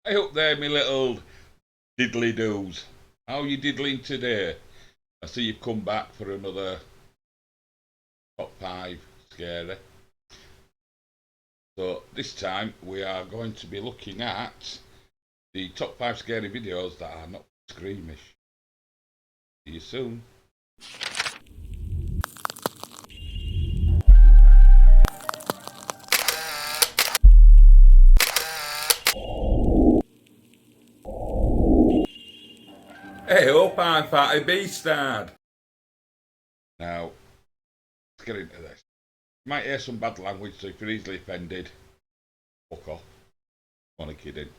Hey up there, me little diddly doos. How you diddling today? I see you've come back for another top 5 scary. So this time we are going to be looking at the top 5 scary videos that are not squeamish. See you soon. Hey up, I'm Fatty Beastard. Now, let's get into this. You might hear some bad language, so if you're easily offended, fuck off. Only kidding.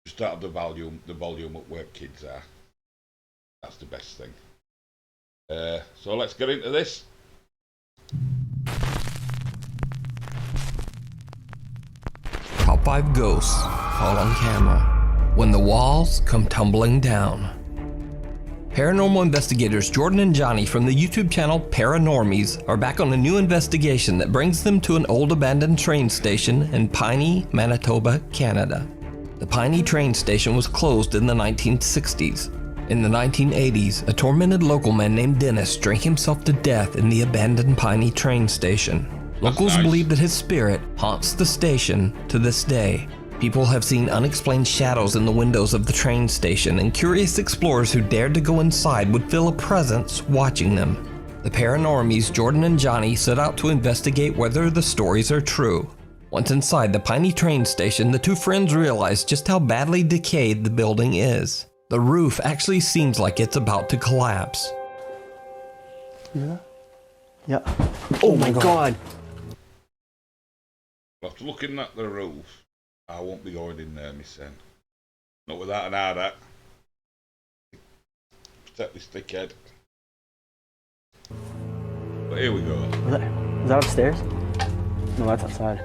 Just start the volume up where kids are. That's the best thing. So let's get into this. Top 5 ghosts caught on camera when the walls come tumbling down. Paranormal investigators Jordan and Johnny from the YouTube channel Paranormies are back on a new investigation that brings them to an old abandoned train station in Piney, Manitoba, Canada. The Piney train station was closed in the 1960s. In the 1980s, a tormented local man named Dennis drank himself to death in the abandoned Piney train station. Locals believe that his spirit haunts the station to this day. People have seen unexplained shadows in the windows of the train station, and curious explorers who dared to go inside would feel a presence watching them. The Paranormies Jordan and Johnny set out to investigate whether the stories are true. Once inside the Piney train station, the two friends realize just how badly decayed the building is. The roof actually seems like it's about to collapse. Yeah? Yeah. Oh my god! After looking at the roof, I won't be going in there, Miss Sen. Not without an eye that. Protect this dickhead. But here we go. Was that upstairs? No, that's outside.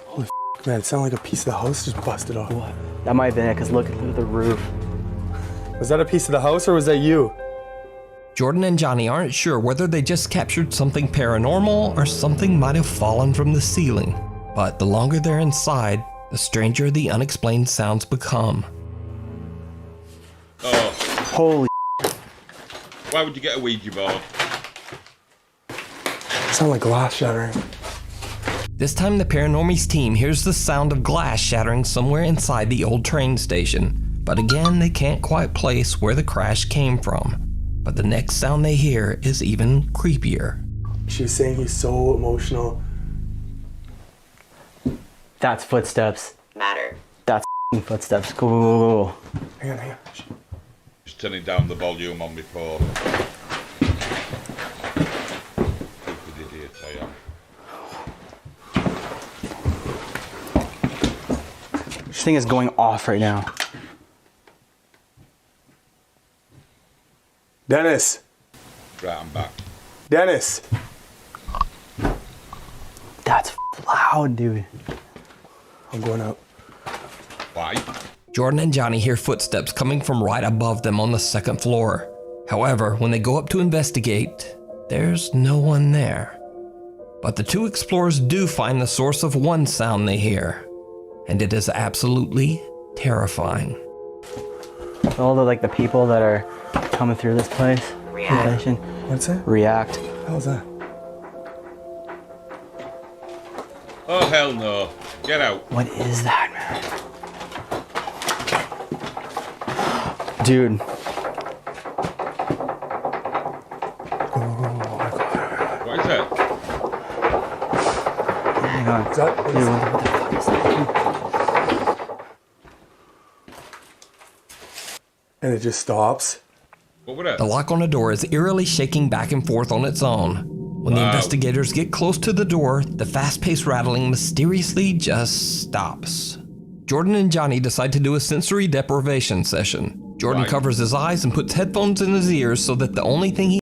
Holy f***, man, it sounded like a piece of the house just busted off. What? That might have been it, because look at the roof. Was that a piece of the house or was that you? Jordan and Johnny aren't sure whether they just captured something paranormal or something might have fallen from the ceiling. But the longer they're inside, the stranger the unexplained sounds become. Oh. Holy Why would you get a Ouija board? It sounded like glass shattering. This time the Paranormies team hears the sound of glass shattering somewhere inside the old train station. But again, they can't quite place where the crash came from. But the next sound they hear is even creepier. She was saying he's so emotional. That's footsteps. Matter. That's footsteps. Go. Hang on. Just turning down the volume on my phone. Stupid idiot I am. This thing is going off right now. Dennis! Right, I'm back. Dennis! That's loud, dude. I'm going out. Why? Jordan and Johnny hear footsteps coming from right above them on the second floor. However, when they go up to investigate, there's no one there. But the two explorers do find the source of one sound they hear, and it is absolutely terrifying. All the people that are coming through this place. React. What's that? React. How's that? Oh hell no. Get out. What is that, man? Dude. What is that? Hang on. Is that? Dude, what the fuck is that? And it just stops. What was that? The lock on the door is eerily shaking back and forth on its own. When the investigators get close to the door, the fast-paced rattling mysteriously just stops. Jordan and Johnny decide to do a sensory deprivation session. Jordan covers his eyes and puts headphones in his ears so that the only thing he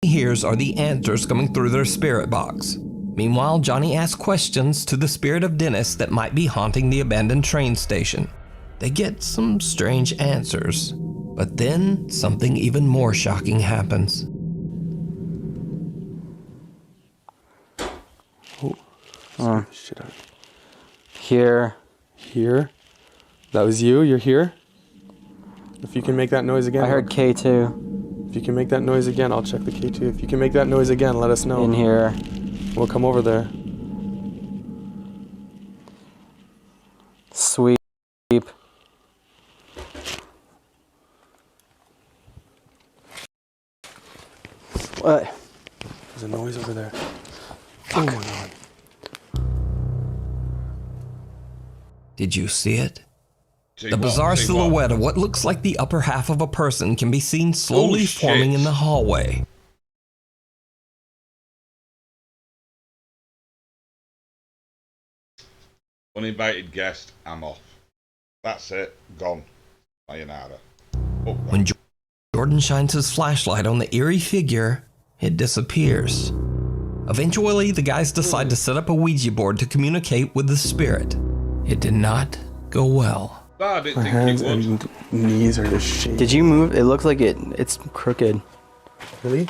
hears are the answers coming through their spirit box. Meanwhile, Johnny asks questions to the spirit of Dennis that might be haunting the abandoned train station. They get some strange answers, but then something even more shocking happens. Oh. Shit out. Here. Here. That was you? You're here? If you can make that noise again. I heard K2. If you can make that noise again, I'll check the K2. If you can make that noise again, let us know. In here. We'll come over there. Sweep. What? There's a noise over there. Oh my god. Did you see it? See The what? bizarre See silhouette of what looks like the upper half of a person can be seen slowly Oh, forming shit. in the hallway. Uninvited guest, I'm off. That's it. Gone. Sayonara. Oh, When Jordan shines his flashlight on the eerie figure, it disappears. Eventually, the guys decide to set up a Ouija board to communicate with the spirit. It did not go well. I didn't My think hands it would. and knees are just shaking. Did you move? It looks like it's crooked. Really?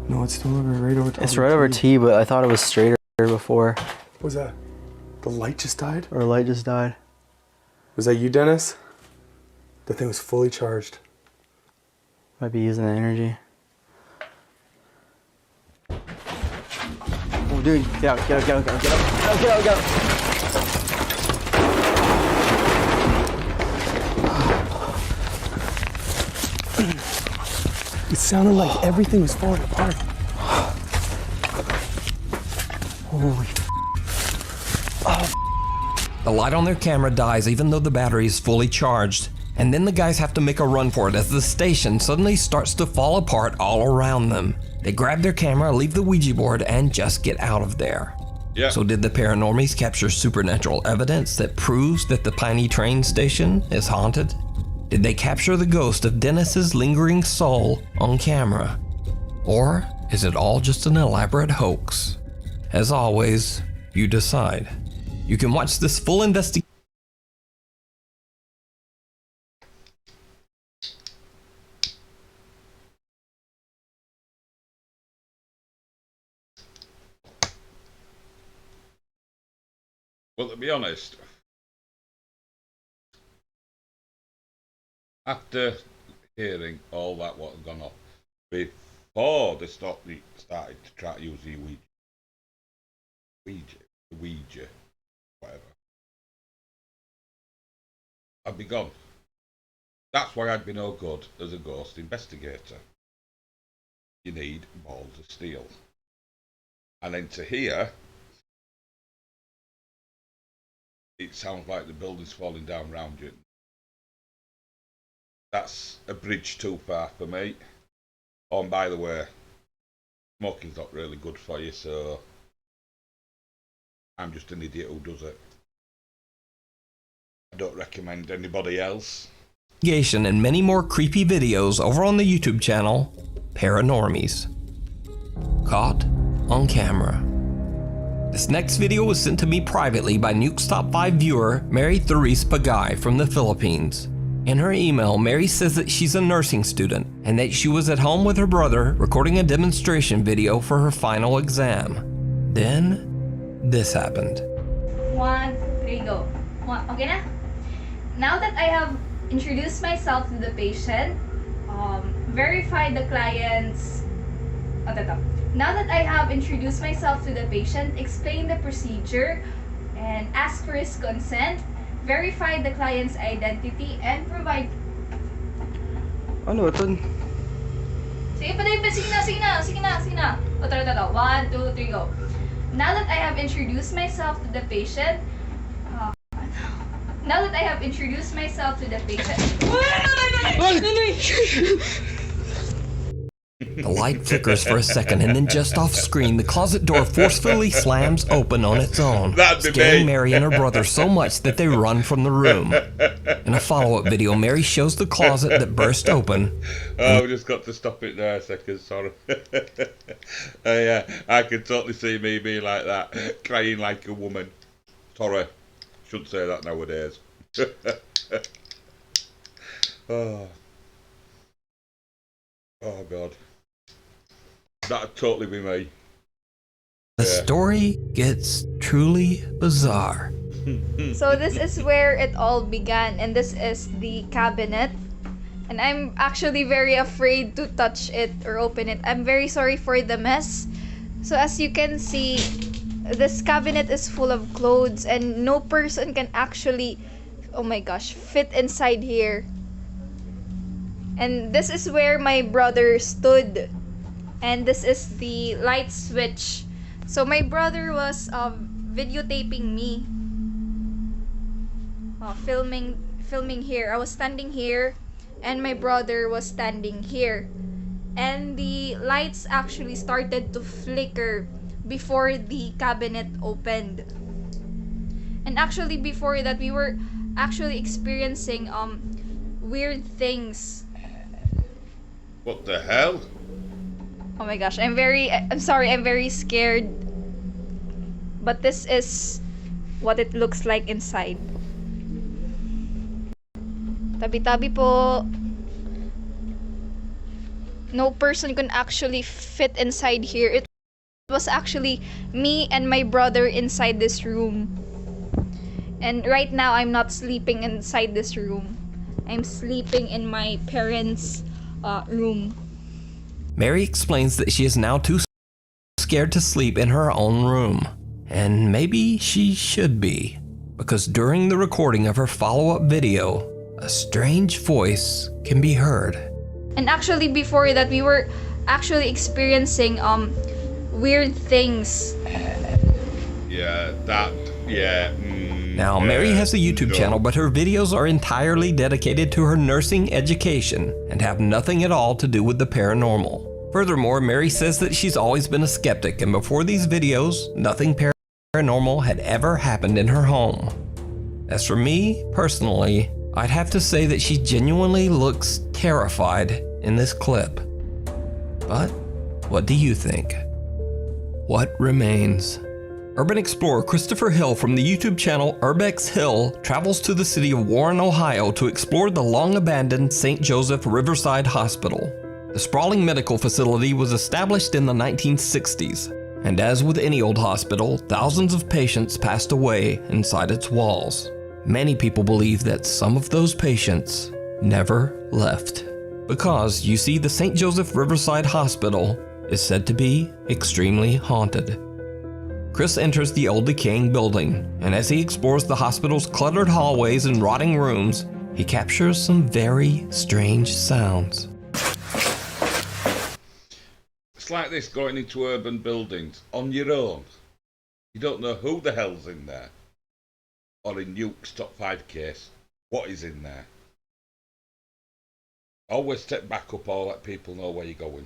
No, it's still right over top. It's of right the over TV. T, but I thought it was straighter before. What was that? The light just died? Or light just died. Was that you, Dennis? The thing was fully charged. Might be using the energy. Oh, dude, get out, get out, get out, get out, get out, get out, get out. It sounded like everything was falling apart. Holy. The light on their camera dies even though the battery is fully charged, and then the guys have to make a run for it as the station suddenly starts to fall apart all around them. They grab their camera, leave the Ouija board, and just get out of there. Yeah. So did the paranormies capture supernatural evidence that proves that the Piney train station is haunted? Did they capture the ghost of Dennis's lingering soul on camera? Or is it all just an elaborate hoax? As always, you decide. You can watch this full investigation. Well, to be honest, after hearing all that what had gone off, before they started to try to use the Ouija, whatever, I'd be gone. That's why I'd be no good as a ghost investigator. You need balls of steel. And then to hear, it sounds like the building's falling down around you. That's a bridge too far for me. Oh, and by the way, smoking's not really good for you, so I'm just an idiot who does it. I don't recommend anybody else. And many more creepy videos over on the YouTube channel, Paranormies. Caught on camera. This next video was sent to me privately by Nuke's Top 5 viewer, Mary Therese Pagay from the Philippines. In her email, Mary says that she's a nursing student and that she was at home with her brother recording a demonstration video for her final exam. Then, this happened. 1, 2, 3, go. Okay na? Now that I have introduced myself to the patient, verified the client's... Now that I have introduced myself to the patient, explained the procedure, and asked for his consent, verified the client's identity, and provide... Ano ito? Sige pa, sige na. O, tara. 1, 2, 3, go. Now that I have introduced myself to the patient, The light flickers for a second and then just off screen, the closet door forcefully slams open on its own, That'd be scaring me. Mary and her brother so much that they run from the room. In a follow-up video, Mary shows the closet that burst open. Oh, we just got to stop it there a second, sorry. Yeah, I can totally see me being like that, crying like a woman. Sorry, shouldn't say that nowadays. Oh God. That'd totally be me. The story gets truly bizarre. So this is where it all began, and this is the cabinet. And I'm actually very afraid to touch it or open it. I'm very sorry for the mess. So as you can see, this cabinet is full of clothes and no person can actually, oh my gosh, fit inside here. And this is where my brother stood. And this is the light switch. So my brother was videotaping me. Filming here. I was standing here and my brother was standing here. And the lights actually started to flicker before the cabinet opened. And actually before that we were actually experiencing weird things. What the hell? Oh my gosh, I'm sorry, I'm very scared. But this is what it looks like inside. Tabi-tabi po. No person can actually fit inside here. It was actually me and my brother inside this room. And right now, I'm not sleeping inside this room. I'm sleeping in my parents' room. Mary explains that she is now too scared to sleep in her own room. And maybe she should be, because during the recording of her follow-up video, a strange voice can be heard. And actually before that, we were actually experiencing weird things. Now, Mary has a YouTube channel, but her videos are entirely dedicated to her nursing education and have nothing at all to do with the paranormal. Furthermore, Mary says that she's always been a skeptic, and before these videos, nothing paranormal had ever happened in her home. As for me, personally, I'd have to say that she genuinely looks terrified in this clip. But what do you think? What remains? Urban explorer Christopher Hill from the YouTube channel Urbex Hill travels to the city of Warren, Ohio to explore the long-abandoned St. Joseph Riverside Hospital. The sprawling medical facility was established in the 1960s, and as with any old hospital, thousands of patients passed away inside its walls. Many people believe that some of those patients never left. Because, you see, the St. Joseph Riverside Hospital is said to be extremely haunted. Chris enters the old decaying building, and as he explores the hospital's cluttered hallways and rotting rooms, he captures some very strange sounds. It's like this going into urban buildings on your own. You don't know who the hell's in there. Or in Nuke's top 5 case, what is in there. Always step back up or let people know where you're going.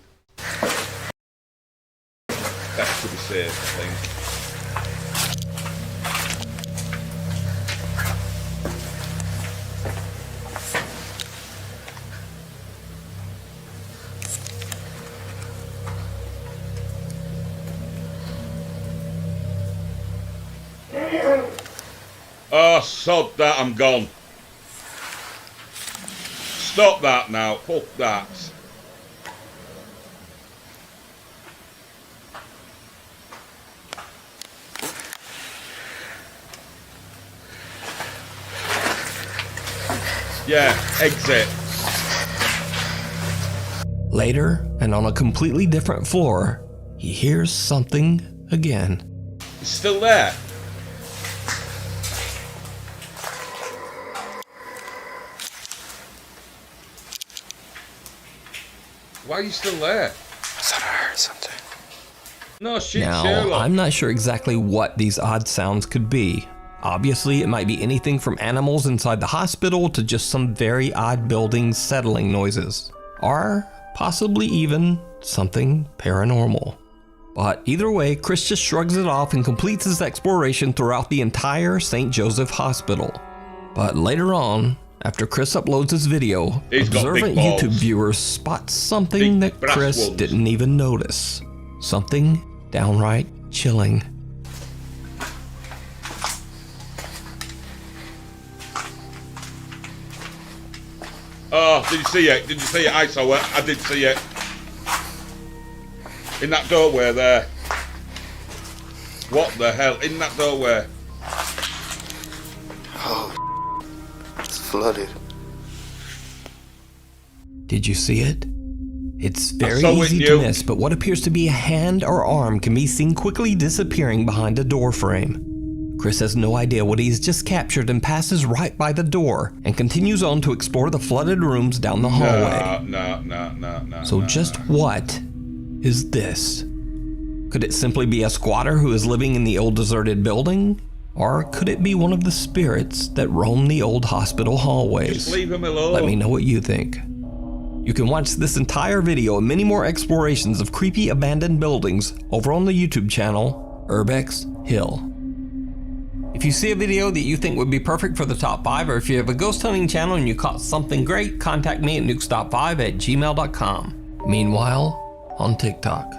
Best to be safe, I think. Oh, sod that, I'm gone. Stop that now, fuck that. Yeah, exit. Later, and on a completely different floor, he hears something again. It's still there. Why are you still there? I thought I heard something. No shit, Now, Sherlock. I'm not sure exactly what these odd sounds could be. Obviously, it might be anything from animals inside the hospital to just some very odd buildings settling noises. Or possibly even something paranormal. But either way, Chris just shrugs it off and completes his exploration throughout the entire St. Joseph Hospital. But later on, after Chris uploads his video, He's got observant big balls. YouTube viewers spot something Big that brass Chris ones. didn't even notice. Something downright chilling. Oh, did you see it? Did you see it? I saw it. I did see it. In that doorway there. What the hell? In that doorway. Oh, it's flooded. Did you see it? It's very saw it, easy to Nuke. miss, but what appears to be a hand or arm can be seen quickly disappearing behind a door frame. Chris has no idea what he's just captured and passes right by the door and continues on to explore the flooded rooms down the hallway. So just what is this? Could it simply be a squatter who is living in the old deserted building? Or could it be one of the spirits that roam the old hospital hallways? Just leave him alone. Let me know what you think. You can watch this entire video and many more explorations of creepy abandoned buildings over on the YouTube channel, Urbex Hill. If you see a video that you think would be perfect for the top 5, or if you have a ghost hunting channel and you caught something great, contact me at nukestop5@gmail.com. Meanwhile, on TikTok.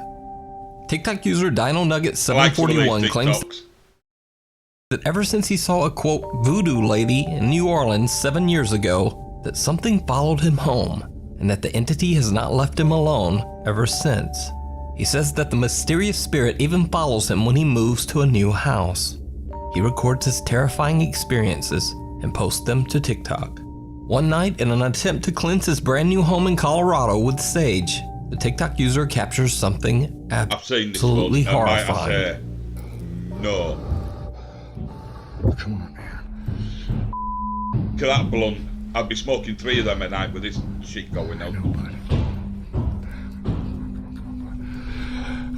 TikTok user DinoNugget741 claims that ever since he saw a quote voodoo lady in New Orleans 7 years ago, that something followed him home, and that the entity has not left him alone ever since. He says that the mysterious spirit even follows him when he moves to a new house. He records his terrifying experiences and posts them to TikTok. One night, in an attempt to cleanse his brand new home in Colorado with sage, the TikTok user captures something absolutely horrifying. No. Come on, man. To that blunt, I'd be smoking 3 of them a night with this shit going on.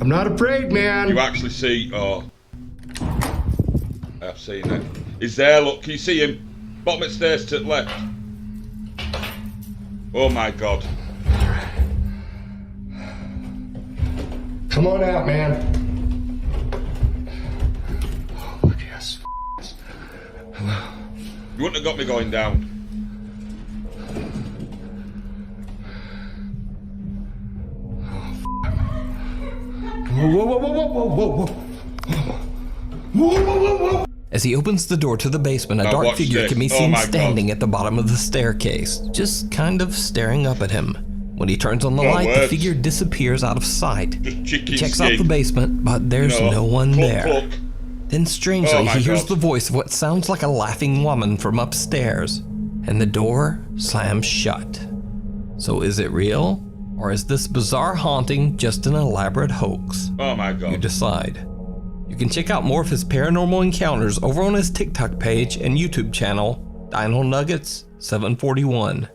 I'm not afraid, man. You actually see, I've seen it. He's there, look, can you see him? Bottom of the stairs to the left. Oh my god. Come on out, man. Oh, look, yes. Hello. You wouldn't have got me going down. Whoa, whoa, whoa, whoa, whoa, whoa, whoa. Whoa, whoa, whoa, whoa. As he opens the door to the basement, a Now dark watch figure this. can be Oh seen my standing God. at the bottom of the staircase, just kind of staring up at him. When he turns on the No light, the words. figure disappears out of sight. Just chicken He checks skin. out the basement, but there's no one Cluck, there. cluck. Then strangely, Oh my he hears God. the voice of what sounds like a laughing woman from upstairs, and the door slams shut. So is it real? Or is this bizarre haunting just an elaborate hoax? Oh my god. You decide. You can check out more of his paranormal encounters over on his TikTok page and YouTube channel, DinoNuggets741.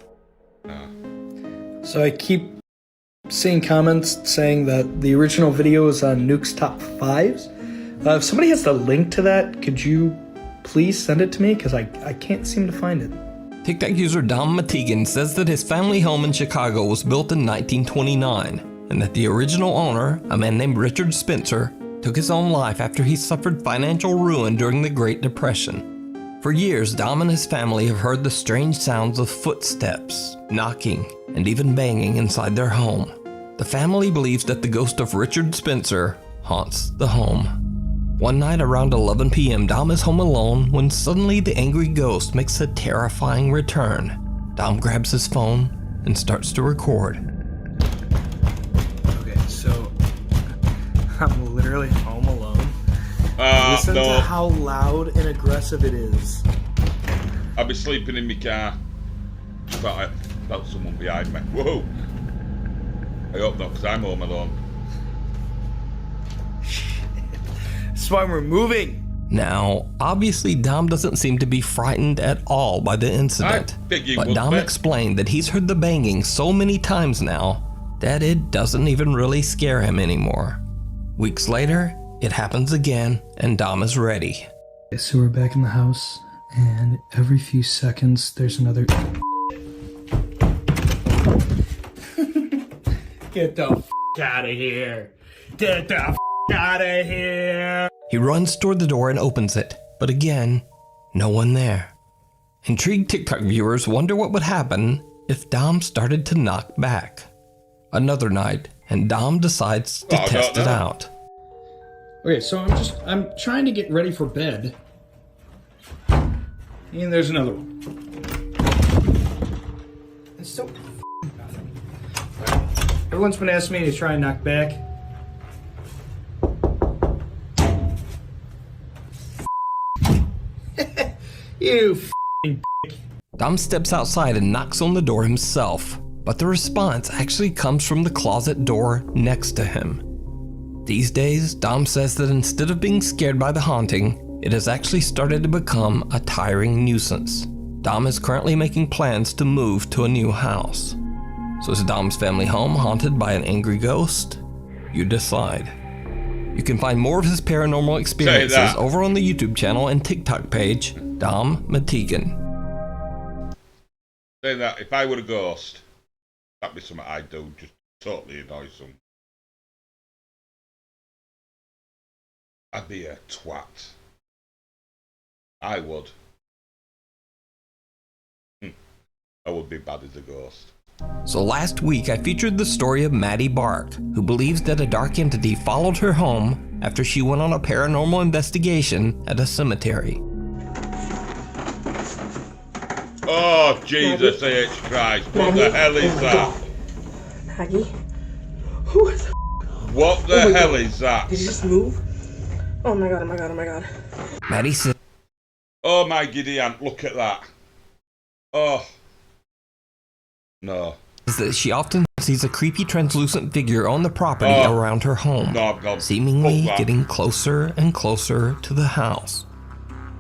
So I keep seeing comments saying that the original video is on Nuke's top 5s. If somebody has the link to that, could you please send it to me? Because I can't seem to find it. TikTok user Dom Matigan says that his family home in Chicago was built in 1929, and that the original owner, a man named Richard Spencer, took his own life after he suffered financial ruin during the Great Depression. For years, Dom and his family have heard the strange sounds of footsteps, knocking, and even banging inside their home. The family believes that the ghost of Richard Spencer haunts the home. One night around 11 p.m., Dom is home alone when suddenly the angry ghost makes a terrifying return. Dom grabs his phone and starts to record. Okay, so I'm literally home alone. Listen No. to how loud and aggressive it is. I'll be sleeping in my car. But I felt someone behind me. Whoa! I hope not, because I'm home alone. That's why we're moving. Now, obviously Dom doesn't seem to be frightened at all by the incident, I think you but would Dom be. explained that he's heard the banging so many times now that it doesn't even really scare him anymore. Weeks later, it happens again, and Dom is ready. So we're back in the house, and every few seconds there's another. Get the out of here! Get the out of here! He runs toward the door and opens it, but again, no one there. Intrigued TikTok viewers wonder what would happen if Dom started to knock back. Another night, and Dom decides to test it out. Okay, so I'm trying to get ready for bed. And there's another one. It's still nothing. Everyone's been asking me to try and knock back. You Dom steps outside and knocks on the door himself, but the response actually comes from the closet door next to him. These days, Dom says that instead of being scared by the haunting, it has actually started to become a tiring nuisance. Dom is currently making plans to move to a new house. So is Dom's family home haunted by an angry ghost? You decide. You can find more of his paranormal experiences over on the YouTube channel and TikTok page, Dom Matigan. Saying that, if I were a ghost, that'd be something I'd do, just totally annoy someone. I'd be a twat. I would. I would be bad as a ghost. So last week I featured the story of Maddie Bark, who believes that a dark entity followed her home after she went on a paranormal investigation at a cemetery. Oh, Jesus H. Christ, what the hell is that? Maggie? Who is What the hell is that? Did you just move? Oh my god, oh my god, oh my god. Maddie said, Oh my giddy aunt, look at that. Oh. No. that she often sees a creepy translucent figure on the property around her home, seemingly getting closer and closer to the house.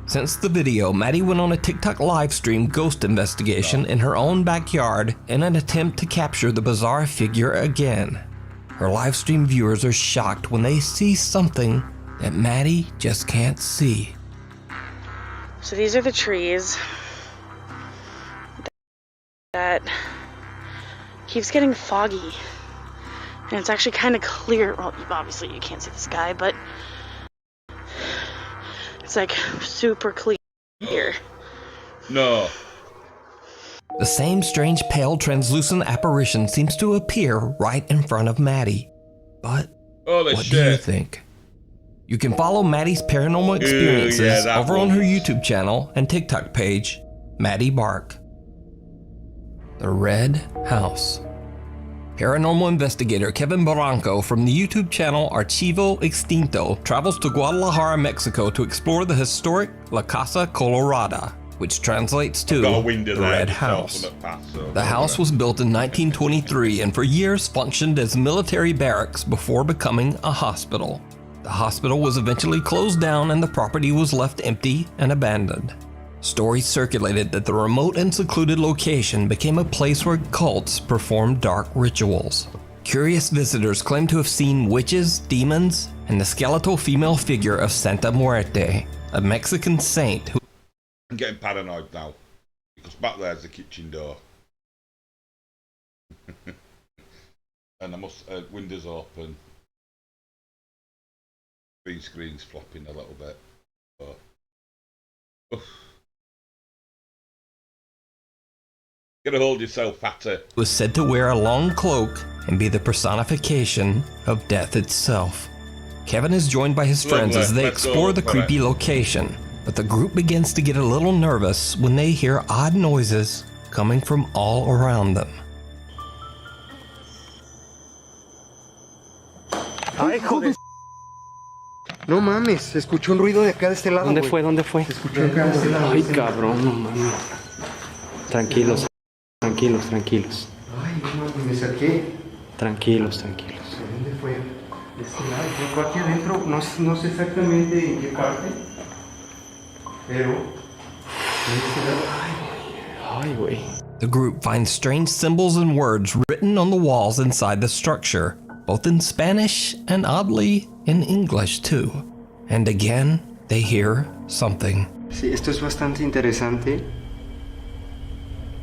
Since the video, Maddie went on a TikTok live stream ghost investigation in her own backyard in an attempt to capture the bizarre figure again. Her live stream viewers are shocked when they see something that Maddie just can't see. So these are the trees that keeps getting foggy. And it's actually kind of clear. Well, obviously you can't see the sky, but it's like super clear here. No. The same strange pale translucent apparition seems to appear right in front of Maddie. But what do you think? You can follow Maddie's paranormal experiences over on her YouTube channel and TikTok page, Maddie Bark. The Red House. Paranormal investigator Kevin Barranco from the YouTube channel Archivo Extinto travels to Guadalajara, Mexico to explore the historic La Casa Colorada, which translates to the Red House. The house was built in 1923 and for years functioned as military barracks before becoming a hospital. The hospital was eventually closed down and the property was left empty and abandoned. Stories circulated that the remote and secluded location became a place where cults performed dark rituals. Curious visitors claim to have seen witches, demons, and the skeletal female figure of Santa Muerte, a Mexican saint who... I'm getting paranoid now, because back there's the kitchen door. And I must, windows open. Green screen's flopping a little bit. But, get a hold of yourself, Fatty. Was said to wear a long cloak and be the personification of death itself. Kevin is joined by his friends as they explore the creepy location, but the group begins to get a little nervous when they hear odd noises coming from all around them. Ay, joder. No mames, se escuchó un ruido de acá de este lado. ¿Dónde fue? ¿Dónde fue? Se escuchó acá de este lado. Ay, cabrón, no mames. Tranquilos, tranquilos, tranquilos. Ay, no mames, me saqué. Tranquilos, tranquilos. ¿Dónde fue? De este lado. Fue aquí adentro, no sé exactamente en qué parte, pero de este lado. Ay, güey. The group finds strange symbols and words written on the walls inside the structure, both in Spanish and oddly in English too. And again, they hear something. Sí, esto es bastante interesante.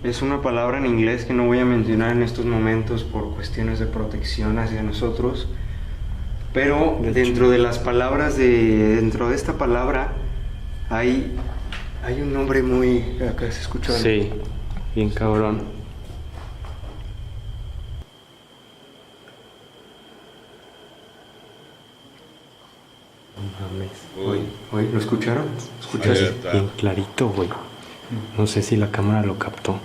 Es una palabra en inglés que no voy a mencionar en estos momentos por cuestiones de protección hacia nosotros. Pero dentro de las palabras dentro de esta palabra hay un nombre muy... Acá se escucha. Sí, bien cabrón. Oye, ¿lo escucharon? ¿Escuchaste? Bien clarito, güey. No sé si la cámara lo captó.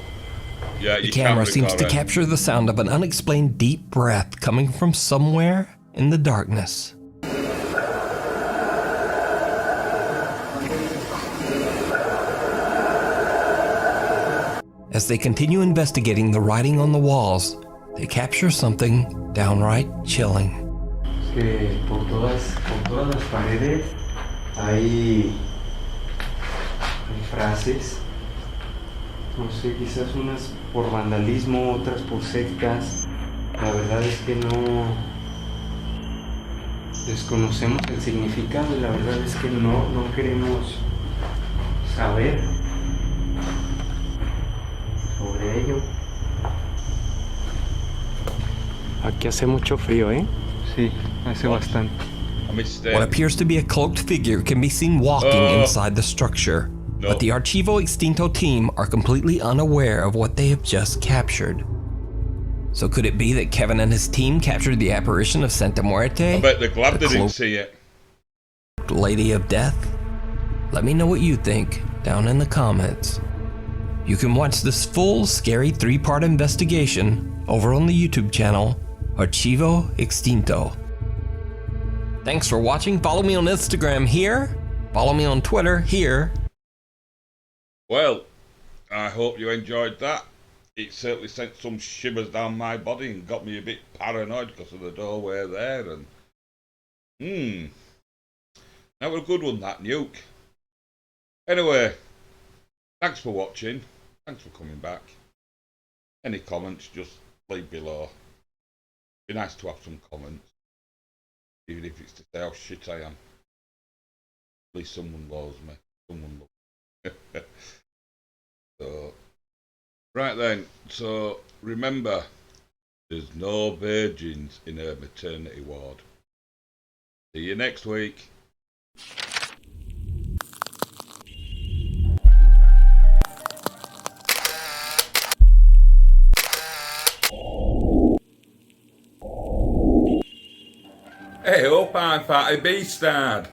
The camera seems to capture the sound of an unexplained deep breath coming from somewhere in the darkness. As they continue investigating the writing on the walls, they capture something downright chilling. Es que por todas las paredes hay frases. No sé, quizás unas por vandalismo, otras por sectas. La verdad es que no desconocemos el significado y la verdad es que no queremos saber sobre ello. Aquí hace mucho frío, ¿eh? Sí, hace bastante. What appears to be a cloaked figure can be seen walking inside the structure, but the Archivo Extinto team are completely unaware of what they have just captured. So could it be that Kevin and his team captured the apparition of Santa Muerte? I bet they're glad they didn't cloaked see it. Lady of Death? Let me know what you think down in the comments. You can watch this full, scary 3-part investigation over on the YouTube channel Archivo Extinto. Thanks for watching. Follow me on Instagram here. Follow me on Twitter here. Well, I hope you enjoyed that. It certainly sent some shivers down my body and got me a bit paranoid because of the doorway there. And that was a good one, that Nuke. Anyway, thanks for watching. Thanks for coming back. Any comments, just leave below. Be nice to have some comments, even if it's to say how shit I am. At least someone loves me. Someone loves me. So, right then. So remember, there's no virgins in her maternity ward. See you next week. Hey, up, I'm Fatty Beastard.